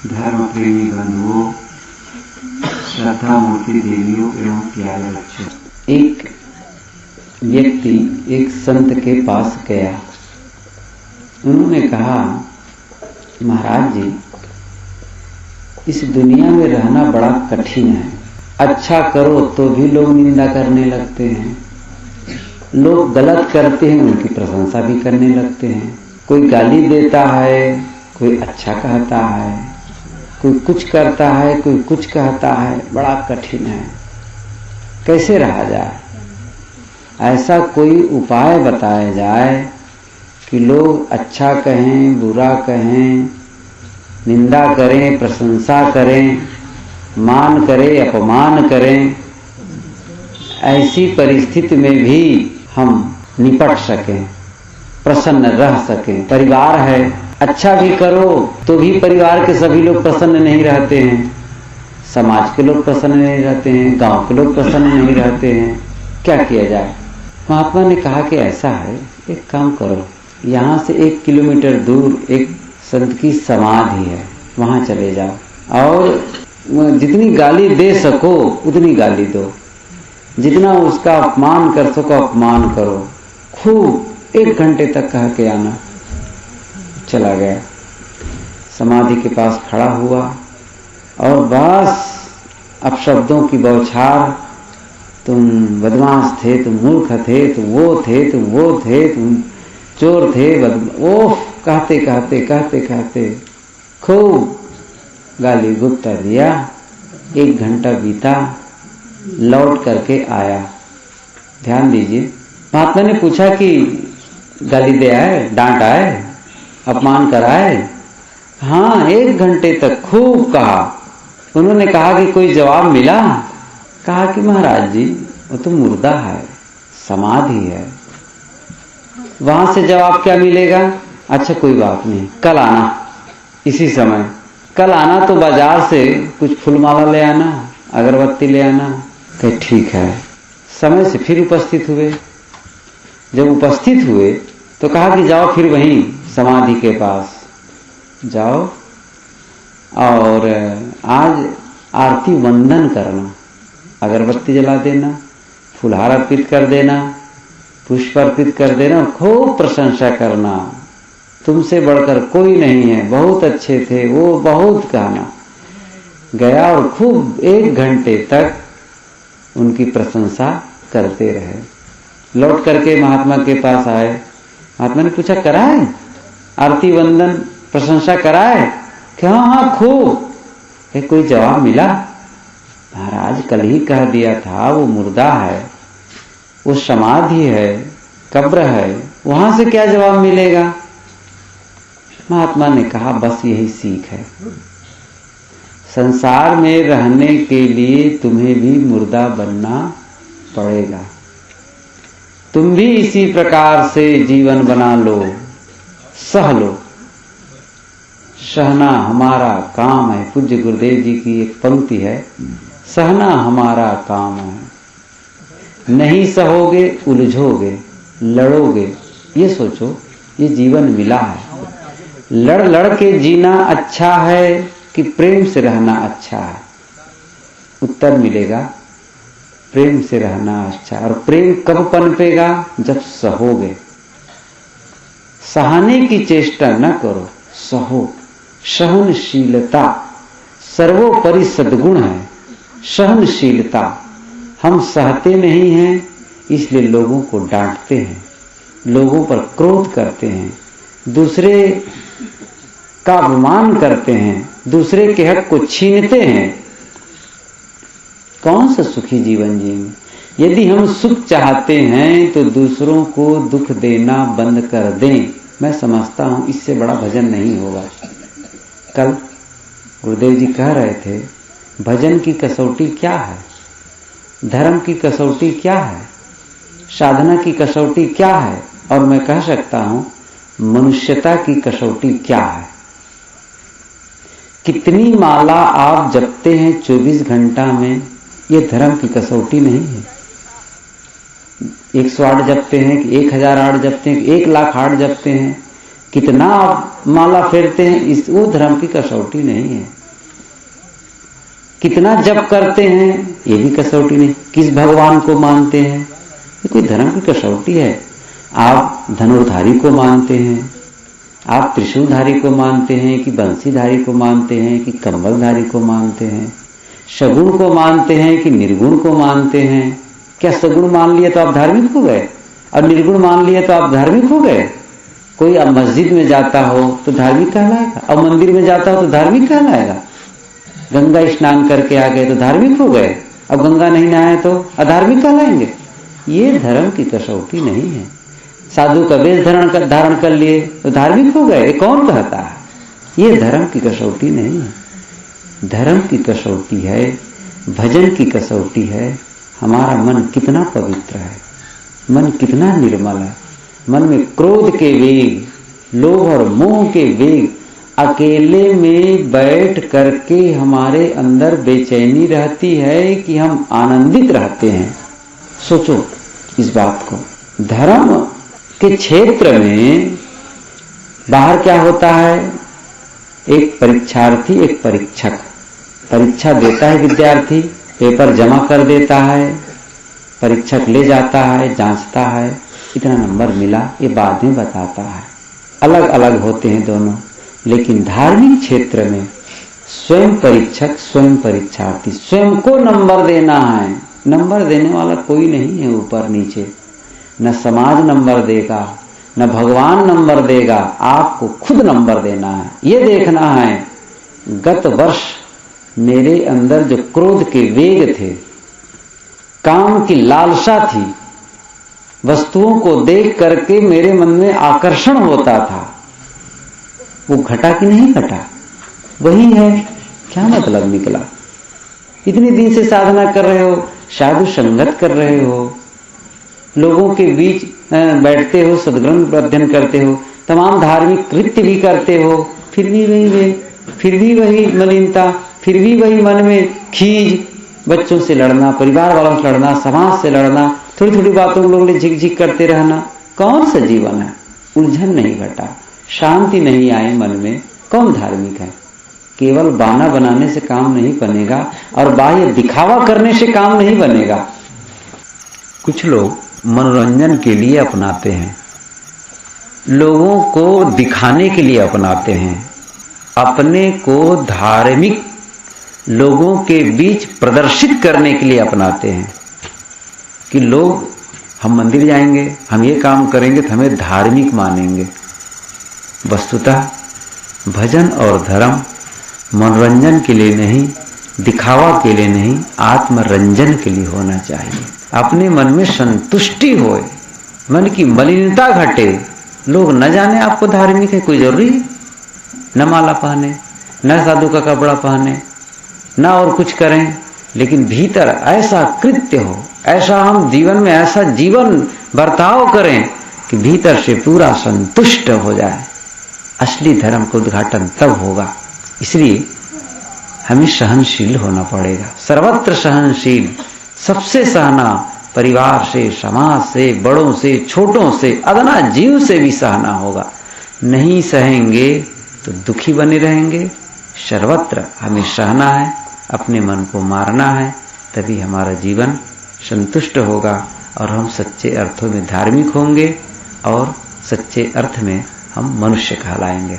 धर्म प्रेमी बंधुओं, श्रद्धा मूर्ति देवियों एवं प्यारे बच्चों, एक व्यक्ति एक संत के पास गया। उन्होंने कहा, महाराज जी, इस दुनिया में रहना बड़ा कठिन है। अच्छा करो तो भी लोग निंदा करने लगते हैं, लोग गलत करते हैं उनकी प्रशंसा भी करने लगते हैं। कोई गाली देता है, कोई अच्छा कहता है, कोई कुछ करता है, कोई कुछ कहता है। बड़ा कठिन है, कैसे रहा जाए? ऐसा कोई उपाय बताया जाए कि लोग अच्छा कहें, बुरा कहें, निंदा करें, प्रशंसा करें, मान करें, अपमान करें। ऐसी परिस्थिति में भी हम निपट सकें, प्रसन्न रह सकें। परिवार है, अच्छा भी करो तो भी परिवार के सभी लोग प्रसन्न नहीं रहते हैं, समाज के लोग प्रसन्न नहीं रहते हैं, गांव के लोग प्रसन्न नहीं रहते हैं। क्या किया जाए? महात्मा ने कहा कि ऐसा है, एक काम करो, यहाँ से 1 किलोमीटर दूर एक संत की समाधि है, वहां चले जाओ और जितनी गाली दे सको उतनी गाली दो, जितना उसका अपमान कर सको अपमान करो, खूब 1 घंटे तक कह के आना। चला गया, समाधि के पास खड़ा हुआ और बस अपशब्दों की बौछार, तुम बदमाश थे, तुम मूर्ख थे, तुम वो थे, तुम वो थे, तुम चोर थे, ओह कहते कहते कहते कहते खूब गाली गुप्ता दिया। 1 घंटा बीता, लौट करके आया। ध्यान दीजिए, महात्मा ने पूछा कि गाली दे आए, डांट आए, अपमान कराए? हाँ, 1 घंटे तक खूब कहा। उन्होंने कहा कि कोई जवाब मिला? कहा कि महाराज जी, वो तो मुर्दा है, समाधि है, वहां से जवाब क्या मिलेगा? अच्छा कोई बात नहीं, कल आना इसी समय। कल आना तो बाजार से कुछ फूलमाला ले आना, अगरबत्ती ले आना। कहे ठीक है। समय से फिर उपस्थित हुए। जब उपस्थित हुए तो कहा कि जाओ फिर वहीं समाधि के पास जाओ और आज आरती वंदन करना, अगरबत्ती जला देना, फुलहार अर्पित कर देना, पुष्प अर्पित कर देना, खूब प्रशंसा करना। तुमसे बढ़कर कोई नहीं है, बहुत अच्छे थे वो, बहुत कहना। गया और खूब 1 घंटे तक उनकी प्रशंसा करते रहे। लौट करके महात्मा के पास आए। महात्मा ने पूछा, कराए आरती वंदन प्रशंसा कराए? क्या? हाँ खूब। कोई जवाब मिला? महाराज कल ही कह दिया था, वो मुर्दा है, वो समाधि है, कब्र है, वहां से क्या जवाब मिलेगा? महात्मा ने कहा, बस यही सीख है। संसार में रहने के लिए तुम्हें भी मुर्दा बनना पड़ेगा। तुम भी इसी प्रकार से जीवन बना लो, सह लो। सहना हमारा काम है। पूज्य गुरुदेव जी की एक पंक्ति है, सहना हमारा काम है। नहीं सहोगे, उलझोगे, लड़ोगे। ये सोचो, ये जीवन मिला है, लड़ लड़ के जीना अच्छा है कि प्रेम से रहना अच्छा है? उत्तर मिलेगा, प्रेम से रहना अच्छा। और प्रेम कब पनपेगा? जब सहोगे। सहाने की चेष्टा न करो, सहो। सहनशीलता सर्वोपरि सद्गुण है। सहनशीलता। हम सहते नहीं हैं, इसलिए लोगों को डांटते हैं, लोगों पर क्रोध करते हैं, दूसरे का अपमान करते हैं, दूसरे के हक को छीनते हैं। कौन सा सुखी जीवन जिएंगे? यदि हम सुख चाहते हैं तो दूसरों को दुख देना बंद कर दें। मैं समझता हूं इससे बड़ा भजन नहीं होगा। कल गुरुदेव जी कह रहे थे, भजन की कसौटी क्या है, धर्म की कसौटी क्या है, साधना की कसौटी क्या है, और मैं कह सकता हूं मनुष्यता की कसौटी क्या है। कितनी माला आप जपते हैं 24 घंटा में, ये धर्म की कसौटी नहीं है। 108 जपते हैं कि 1000 8 जपते हैं कि 1 लाख 8 जपते हैं कितना आप माला फेरते हैं, इस वो धर्म की कसौटी नहीं है। कितना जप करते हैं, ये भी कसौटी नहीं। किस भगवान को मानते हैं, ये कोई धर्म की कसौटी है। आप धनुर्धारी को मानते हैं, आप त्रिशूलधारी को मानते हैं कि बंसीधारी को मानते हैं कि कंबलधारी को मानते हैं, सगुण को मानते हैं कि निर्गुण को मानते हैं। क्या सगुण मान लिया तो आप धार्मिक हो गए और निर्गुण मान लिया तो आप धार्मिक हो गए? कोई अब मस्जिद में जाता हो तो धार्मिक कहलाएगा, अब मंदिर में जाता हो तो धार्मिक कहलाएगा। गंगा स्नान करके आ गए तो धार्मिक हो गए, अब गंगा नहीं नहाए तो अधार्मिक कहलाएंगे। ये धर्म की कसौटी नहीं है। साधु का वेश धारण कर लिए तो धार्मिक हो गए, कौन कहता है? ये धर्म की कसौटी नहीं है। धर्म की कसौटी है, भजन की कसौटी है, हमारा मन कितना पवित्र है, मन कितना निर्मल है। मन में क्रोध के वेग, लोभ और मोह के वेग अकेले में बैठ करके हमारे अंदर बेचैनी रहती है कि हम आनंदित रहते हैं। सोचो इस बात को। धर्म के क्षेत्र में बाहर क्या होता है? एक परीक्षार्थी, एक परीक्षक। परीक्षा देता है विद्यार्थी, पेपर जमा कर देता है, परीक्षक ले जाता है, जांचता है, कितना नंबर मिला ये बाद में बताता है। अलग अलग होते हैं दोनों, लेकिन धार्मिक क्षेत्र में स्वयं परीक्षक, स्वयं परीक्षार्थी, स्वयं को नंबर देना है। नंबर देने वाला कोई नहीं है ऊपर नीचे। न समाज नंबर देगा, न भगवान नंबर देगा, आपको खुद नंबर देना है। ये देखना है गत वर्ष मेरे अंदर जो क्रोध के वेग थे, काम की लालसा थी, वस्तुओं को देख करके मेरे मन में आकर्षण होता था, वो घटा कि नहीं घटा? वही है। क्या मतलब निकला? इतने दिन से साधना कर रहे हो, साधु संगत कर रहे हो, लोगों के बीच बैठते हो, सद्ग्रंथ अध्ययन करते हो, तमाम धार्मिक कृत्य भी करते हो, फिर भी वही मलिनता, फिर भी वही मन में खीज, बच्चों से लड़ना, परिवार वालों से लड़ना, समाज से लड़ना, थोड़ी थोड़ी बातों में लोग झिक झिक करते रहना। कौन सा जीवन है? उलझन नहीं घटा, शांति नहीं आए मन में, कौन धार्मिक है? केवल बहाना बनाने से काम नहीं बनेगा और बाह्य दिखावा करने से काम नहीं बनेगा। कुछ लोग मनोरंजन के लिए अपनाते हैं, लोगों को दिखाने के लिए अपनाते हैं, अपने को धार्मिक लोगों के बीच प्रदर्शित करने के लिए अपनाते हैं कि लोग, हम मंदिर जाएंगे, हम ये काम करेंगे तो हमें धार्मिक मानेंगे। वस्तुतः भजन और धर्म मनोरंजन के लिए नहीं, दिखावा के लिए नहीं, आत्मरंजन के लिए होना चाहिए। अपने मन में संतुष्टि होए, मन की मलिनता घटे। लोग न जाने आपको धार्मिक है, कोई जरूरी है? न माला पहने, न साधु का कपड़ा पहने, न और कुछ करें, लेकिन भीतर ऐसा कृत्य हो, ऐसा हम जीवन में ऐसा जीवन बर्ताव करें कि भीतर से पूरा संतुष्ट हो जाए। असली धर्म का उद्घाटन तब होगा। इसलिए हमें सहनशील होना पड़ेगा, सर्वत्र सहनशील, सबसे सहना, परिवार से, समाज से, बड़ों से, छोटों से, अदना जीव से भी सहना होगा। नहीं सहेंगे तो दुखी बने रहेंगे। सर्वत्र हमें सहना है, अपने मन को मारना है, तभी हमारा जीवन संतुष्ट होगा और हम सच्चे अर्थों में धार्मिक होंगे और सच्चे अर्थ में हम मनुष्य कहलाएंगे।